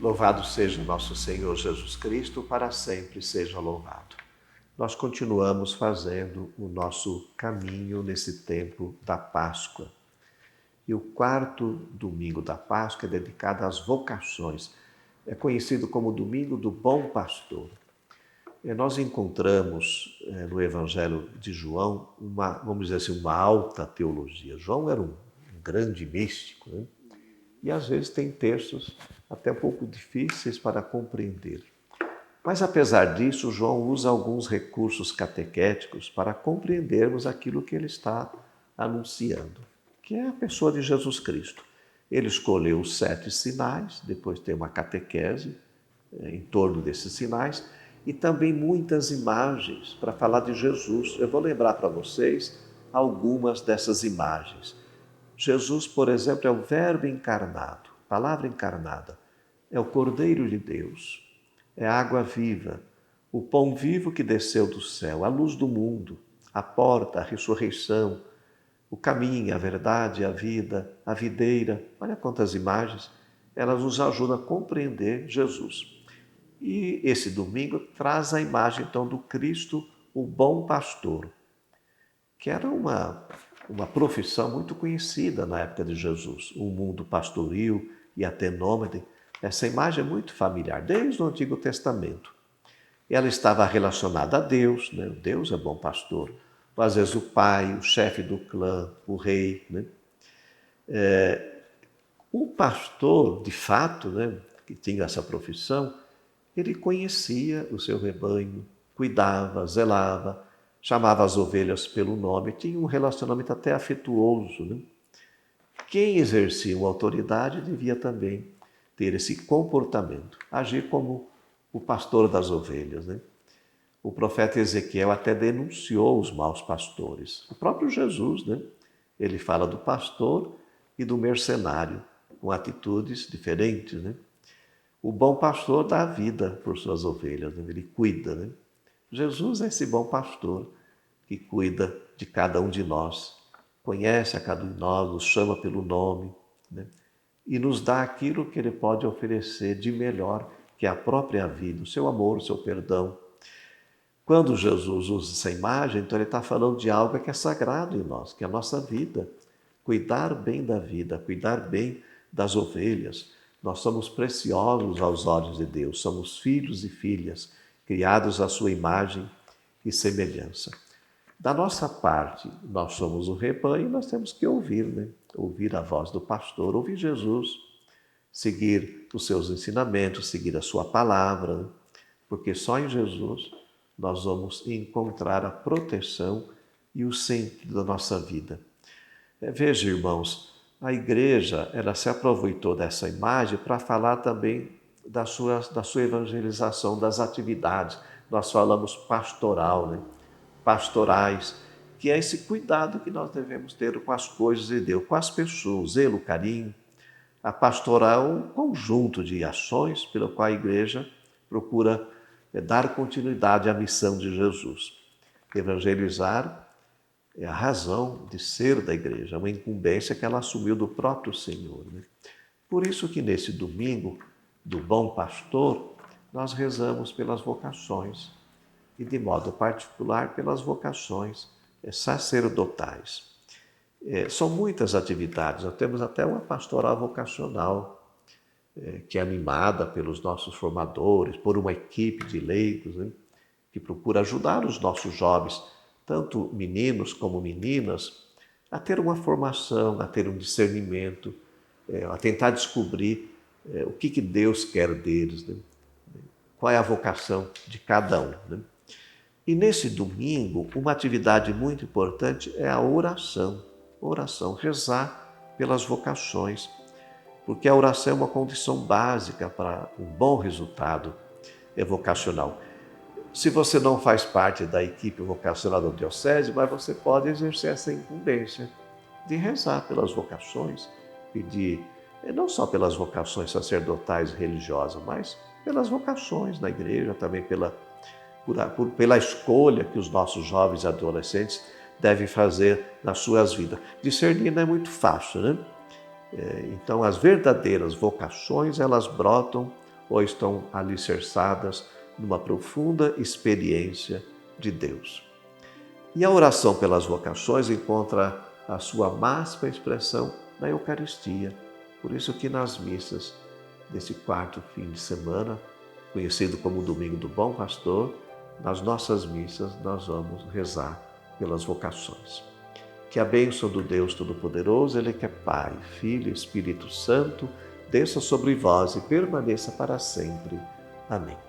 Louvado seja nosso Senhor Jesus Cristo, para sempre seja louvado. Nós continuamos fazendo o nosso caminho nesse tempo da Páscoa. E o quarto domingo da Páscoa é dedicado às vocações. É conhecido como Domingo do Bom Pastor. E nós encontramos no Evangelho de João vamos dizer assim, uma alta teologia. João era um grande místico, né? E às vezes tem textos até um pouco difíceis para compreender. Mas apesar disso, João usa alguns recursos catequéticos para compreendermos aquilo que ele está anunciando, que é a pessoa de Jesus Cristo. Ele escolheu os 7 sinais, depois tem uma catequese em torno desses sinais, e também muitas imagens para falar de Jesus. Eu vou lembrar para vocês algumas dessas imagens. Jesus, por exemplo, é o Verbo encarnado, palavra encarnada, é o Cordeiro de Deus, é a água viva, o pão vivo que desceu do céu, a luz do mundo, a porta, a ressurreição, o caminho, a verdade, a vida, a videira. Olha quantas imagens, elas nos ajudam a compreender Jesus. E esse domingo traz a imagem, então, do Cristo, o bom pastor, que era uma profissão muito conhecida na época de Jesus, um mundo pastoril e até nômade. Essa imagem é muito familiar, desde o Antigo Testamento. Ela estava relacionada a Deus, né? Deus é bom pastor. Às vezes o pai, o chefe do clã, o rei, né? O pastor, de fato, né, que tinha essa profissão, ele conhecia o seu rebanho, cuidava, zelava, chamava as ovelhas pelo nome, tinha um relacionamento até afetuoso, né? Quem exercia uma autoridade devia também ter esse comportamento, agir como o pastor das ovelhas, né? O profeta Ezequiel até denunciou os maus pastores. O próprio Jesus, né? Ele fala do pastor e do mercenário, com atitudes diferentes, né? O bom pastor dá a vida por suas ovelhas, né? Ele cuida, né? Jesus é esse bom pastor que cuida de cada um de nós, conhece a cada um de nós, nos chama pelo nome, né? E nos dá aquilo que Ele pode oferecer de melhor, que é a própria vida, o seu amor, o seu perdão. Quando Jesus usa essa imagem, então Ele está falando de algo que é sagrado em nós, que é a nossa vida. Cuidar bem da vida, cuidar bem das ovelhas. Nós somos preciosos aos olhos de Deus, somos filhos e filhas, criados à sua imagem e semelhança. Da nossa parte, nós somos o rebanho e nós temos que ouvir, né? Ouvir a voz do pastor, ouvir Jesus, seguir os seus ensinamentos, seguir a sua palavra, né? Porque só em Jesus nós vamos encontrar a proteção e o sentido da nossa vida. Veja, irmãos, a igreja ela se aproveitou dessa imagem para falar também da sua evangelização, das atividades. Nós falamos pastoral, né? Pastorais, que é esse cuidado que nós devemos ter com as coisas de Deus, com as pessoas, zelo, carinho. A pastoral é um conjunto de ações pelo qual a igreja procura dar continuidade à missão de Jesus. Evangelizar é a razão de ser da igreja, uma incumbência que ela assumiu do próprio Senhor, né? Por isso que nesse domingo do Bom Pastor, nós rezamos pelas vocações e de modo particular pelas vocações sacerdotais. São muitas atividades, nós temos até uma pastoral vocacional que é animada pelos nossos formadores, por uma equipe de leigos, né, que procura ajudar os nossos jovens, tanto meninos como meninas, a ter uma formação, a ter um discernimento, a tentar descobrir o que Deus quer deles, né? Qual é a vocação de cada um, né? E nesse domingo, uma atividade muito importante é a oração. Oração, rezar pelas vocações, porque a oração é uma condição básica para um bom resultado vocacional. Se você não faz parte da equipe vocacional da diocese, mas você pode exercer essa incumbência de rezar pelas vocações, pedir, não só pelas vocações sacerdotais e religiosas, mas pelas vocações na igreja, também pela escolha que os nossos jovens e adolescentes devem fazer nas suas vidas. Discernir não é muito fácil, né? Então, as verdadeiras vocações, elas brotam ou estão alicerçadas numa profunda experiência de Deus. E a oração pelas vocações encontra a sua máxima expressão na Eucaristia. Por isso que nas missas desse quarto fim de semana, conhecido como Domingo do Bom Pastor, nas nossas missas nós vamos rezar pelas vocações. Que a bênção do Deus Todo-Poderoso, Ele que é Pai, Filho e Espírito Santo, desça sobre vós e permaneça para sempre. Amém.